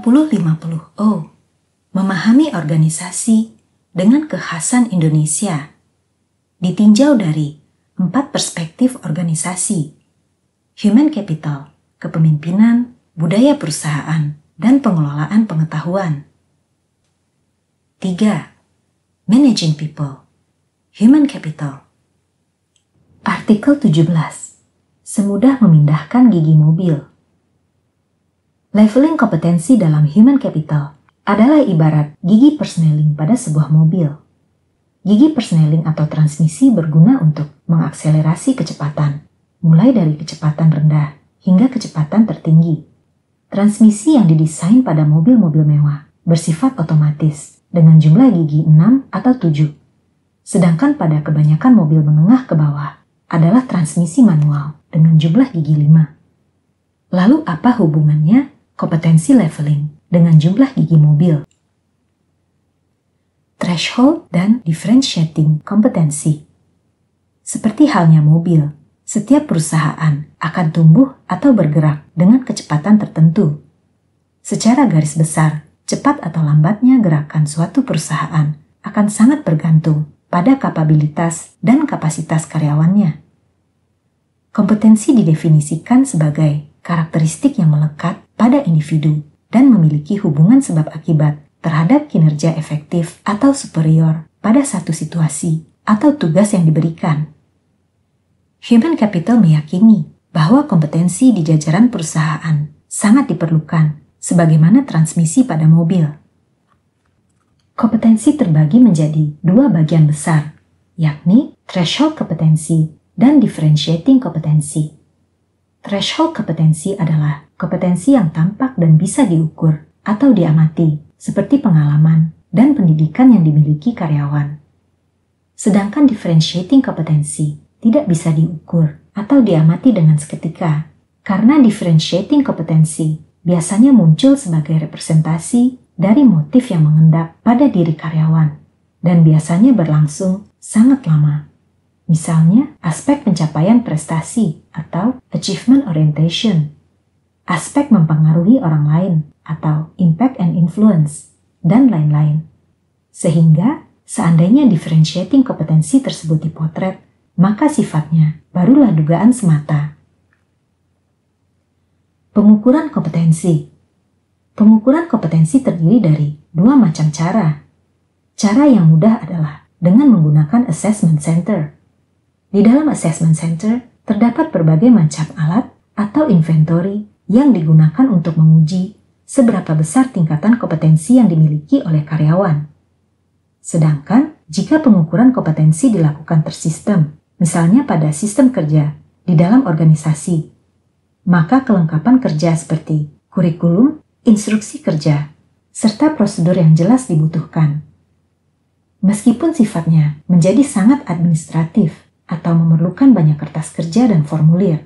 5050O. Memahami organisasi dengan kekhasan Indonesia. Ditinjau dari 4 perspektif organisasi: human capital, kepemimpinan, budaya perusahaan, dan pengelolaan pengetahuan. 3. Managing people, human capital. Artikel 17. Semudah memindahkan gigi mobil. Leveling kompetensi dalam human capital adalah ibarat gigi persneling pada sebuah mobil. Gigi persneling atau transmisi berguna untuk mengakselerasi kecepatan, mulai dari kecepatan rendah hingga kecepatan tertinggi. Transmisi yang didesain pada mobil-mobil mewah bersifat otomatis dengan jumlah gigi 6 atau 7. Sedangkan pada kebanyakan mobil menengah ke bawah adalah transmisi manual dengan jumlah gigi 5. Lalu apa hubungannya kompetensi leveling dengan jumlah gigi mobil? Threshold dan differentiating kompetensi. Seperti halnya mobil, setiap perusahaan akan tumbuh atau bergerak dengan kecepatan tertentu. Secara garis besar, cepat atau lambatnya gerakan suatu perusahaan akan sangat bergantung pada kapabilitas dan kapasitas karyawannya. Kompetensi didefinisikan sebagai karakteristik yang melekat pada individu dan memiliki hubungan sebab akibat terhadap kinerja efektif atau superior pada satu situasi atau tugas yang diberikan. Human capital meyakini bahwa kompetensi di jajaran perusahaan sangat diperlukan sebagaimana transmisi pada mobil. Kompetensi terbagi menjadi 2 bagian besar, yakni threshold kompetensi dan differentiating kompetensi. Threshold kompetensi adalah kompetensi yang tampak dan bisa diukur atau diamati, seperti pengalaman dan pendidikan yang dimiliki karyawan. Sedangkan differentiating kompetensi tidak bisa diukur atau diamati dengan seketika, karena differentiating kompetensi biasanya muncul sebagai representasi dari motif yang mengendap pada diri karyawan, dan biasanya berlangsung sangat lama. Misalnya, aspek pencapaian prestasi atau achievement orientation, aspek mempengaruhi orang lain atau impact and influence, dan lain-lain. Sehingga, seandainya differentiating kompetensi tersebut dipotret, maka sifatnya barulah dugaan semata. Pengukuran kompetensi. Pengukuran kompetensi terdiri dari 2 macam cara. Cara yang mudah adalah dengan menggunakan assessment center. Di dalam assessment center, terdapat berbagai macam alat atau inventory yang digunakan untuk menguji seberapa besar tingkatan kompetensi yang dimiliki oleh karyawan. Sedangkan, jika pengukuran kompetensi dilakukan tersistem, misalnya pada sistem kerja di dalam organisasi, maka kelengkapan kerja seperti kurikulum, instruksi kerja, serta prosedur yang jelas dibutuhkan. Meskipun sifatnya menjadi sangat administratif atau memerlukan banyak kertas kerja dan formulir,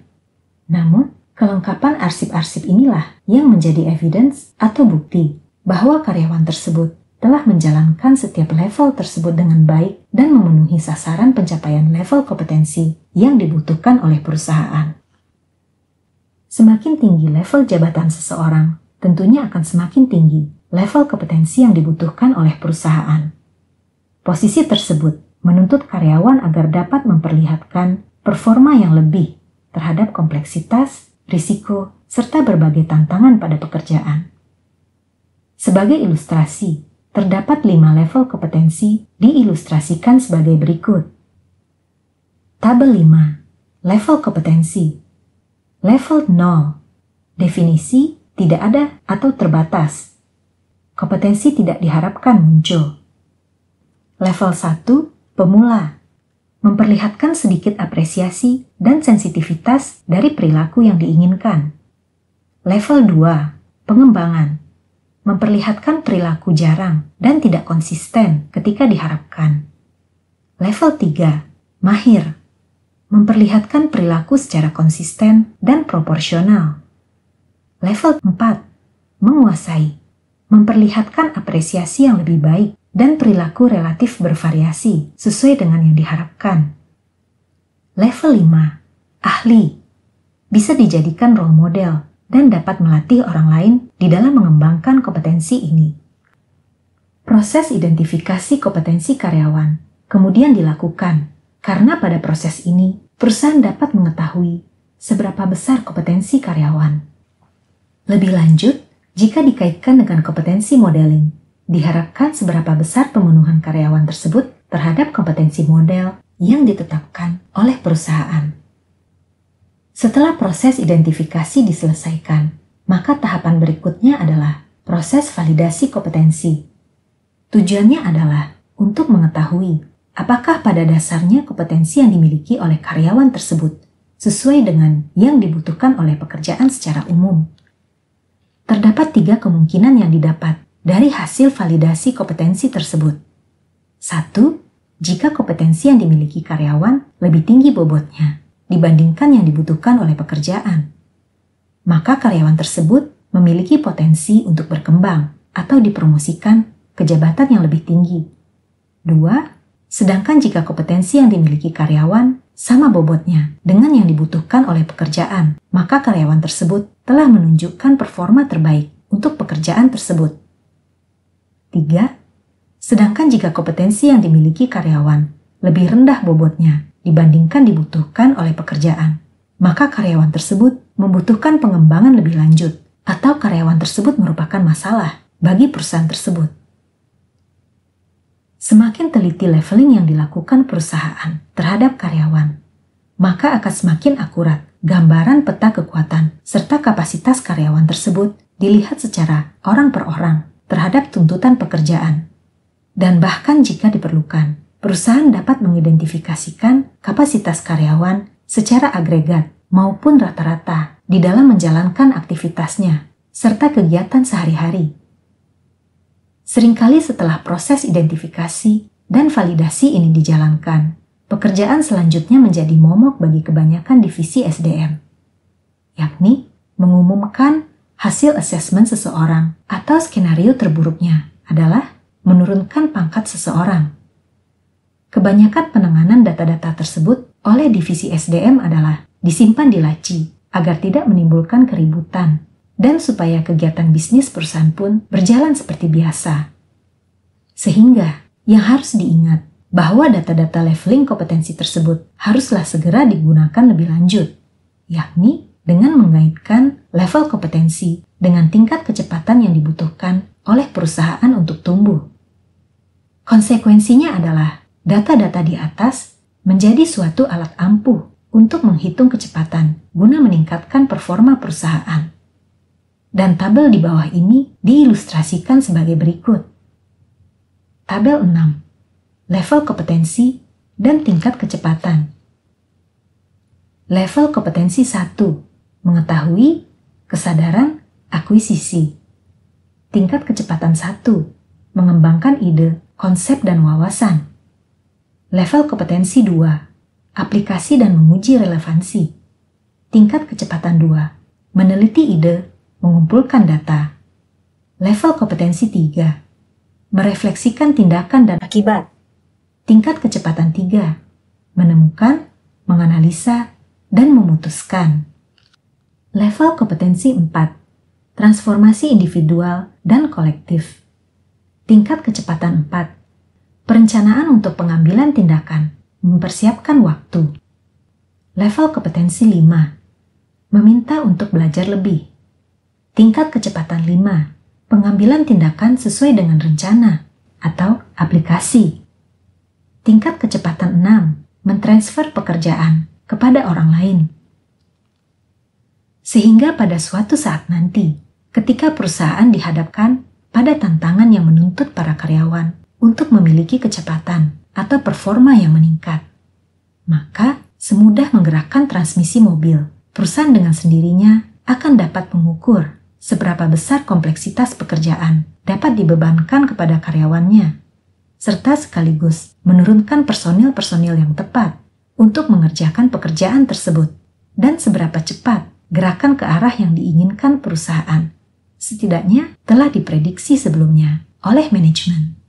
namun kelengkapan arsip-arsip inilah yang menjadi evidence atau bukti bahwa karyawan tersebut telah menjalankan setiap level tersebut dengan baik dan memenuhi sasaran pencapaian level kompetensi yang dibutuhkan oleh perusahaan. Semakin tinggi level jabatan seseorang, tentunya akan semakin tinggi level kompetensi yang dibutuhkan oleh perusahaan. Posisi tersebut menuntut karyawan agar dapat memperlihatkan performa yang lebih terhadap kompleksitas, risiko, serta berbagai tantangan pada pekerjaan. Sebagai ilustrasi, terdapat 5 level kompetensi diilustrasikan sebagai berikut. Tabel 5. Level kompetensi. Level 0. Definisi tidak ada atau terbatas. Kompetensi tidak diharapkan muncul. Level 1. Pemula. Memperlihatkan sedikit apresiasi dan sensitivitas dari perilaku yang diinginkan. Level 2. Pengembangan. Memperlihatkan perilaku jarang dan tidak konsisten ketika diharapkan. Level 3. Mahir. Memperlihatkan perilaku secara konsisten dan proporsional. Level 4. Menguasai. Memperlihatkan apresiasi yang lebih baik dan perilaku relatif bervariasi sesuai dengan yang diharapkan. Level 5. Ahli. Bisa dijadikan role model dan dapat melatih orang lain di dalam mengembangkan kompetensi ini. Proses identifikasi kompetensi karyawan kemudian dilakukan karena pada proses ini perusahaan dapat mengetahui seberapa besar kompetensi karyawan. Lebih lanjut, jika dikaitkan dengan kompetensi modeling, diharapkan seberapa besar pemenuhan karyawan tersebut terhadap kompetensi model yang ditetapkan oleh perusahaan. Setelah proses identifikasi diselesaikan, maka tahapan berikutnya adalah proses validasi kompetensi. Tujuannya adalah untuk mengetahui apakah pada dasarnya kompetensi yang dimiliki oleh karyawan tersebut sesuai dengan yang dibutuhkan oleh pekerjaan secara umum. Terdapat 3 kemungkinan yang didapat dari hasil validasi kompetensi tersebut. 1. Jika kompetensi yang dimiliki karyawan lebih tinggi bobotnya dibandingkan yang dibutuhkan oleh pekerjaan, maka karyawan tersebut memiliki potensi untuk berkembang atau dipromosikan ke jabatan yang lebih tinggi. 2. Sedangkan jika kompetensi yang dimiliki karyawan sama bobotnya dengan yang dibutuhkan oleh pekerjaan, maka karyawan tersebut telah menunjukkan performa terbaik untuk pekerjaan tersebut. 3. Sedangkan jika kompetensi yang dimiliki karyawan lebih rendah bobotnya dibandingkan dibutuhkan oleh pekerjaan, maka karyawan tersebut membutuhkan pengembangan lebih lanjut atau karyawan tersebut merupakan masalah bagi perusahaan tersebut. Semakin teliti leveling yang dilakukan perusahaan terhadap karyawan, maka akan semakin akurat gambaran peta kekuatan serta kapasitas karyawan tersebut dilihat secara orang per orang terhadap tuntutan pekerjaan. Dan bahkan jika diperlukan, perusahaan dapat mengidentifikasikan kapasitas karyawan secara agregat maupun rata-rata di dalam menjalankan aktivitasnya serta kegiatan sehari-hari. Seringkali setelah proses identifikasi dan validasi ini dijalankan, pekerjaan selanjutnya menjadi momok bagi kebanyakan divisi SDM, yakni mengumumkan hasil asesmen seseorang atau skenario terburuknya adalah menurunkan pangkat seseorang. Kebanyakan penanganan data-data tersebut oleh divisi SDM adalah disimpan di laci agar tidak menimbulkan keributan dan supaya kegiatan bisnis perusahaan pun berjalan seperti biasa. Sehingga yang harus diingat bahwa data-data leveling kompetensi tersebut haruslah segera digunakan lebih lanjut, yakni dengan mengaitkan level kompetensi dengan tingkat kecepatan yang dibutuhkan oleh perusahaan untuk tumbuh. Konsekuensinya adalah data-data di atas menjadi suatu alat ampuh untuk menghitung kecepatan guna meningkatkan performa perusahaan. Dan tabel di bawah ini diilustrasikan sebagai berikut. Tabel 6. Level kompetensi dan tingkat kecepatan. Level kompetensi 1. Mengetahui, kesadaran, akuisisi. Tingkat kecepatan 1. Mengembangkan ide, konsep, dan wawasan. Level kompetensi 2. Aplikasi dan menguji relevansi. Tingkat kecepatan 2. Meneliti ide, mengumpulkan data. Level kompetensi 3. Merefleksikan tindakan dan akibat. Tingkat kecepatan 3. Menemukan, menganalisa, dan memutuskan. Level kompetensi 4. Transformasi individual dan kolektif. Tingkat kecepatan 4. Perencanaan untuk pengambilan tindakan, mempersiapkan waktu. Level kompetensi 5. Meminta untuk belajar lebih. Tingkat kecepatan 5. Pengambilan tindakan sesuai dengan rencana atau aplikasi. Tingkat kecepatan 6. Mentransfer pekerjaan kepada orang lain. Sehingga pada suatu saat nanti, ketika perusahaan dihadapkan pada tantangan yang menuntut para karyawan untuk memiliki kecepatan atau performa yang meningkat, maka semudah menggerakkan transmisi mobil, perusahaan dengan sendirinya akan dapat mengukur seberapa besar kompleksitas pekerjaan dapat dibebankan kepada karyawannya, serta sekaligus menurunkan personil-personil yang tepat untuk mengerjakan pekerjaan tersebut, dan seberapa cepat gerakan ke arah yang diinginkan perusahaan, setidaknya telah diprediksi sebelumnya oleh manajemen.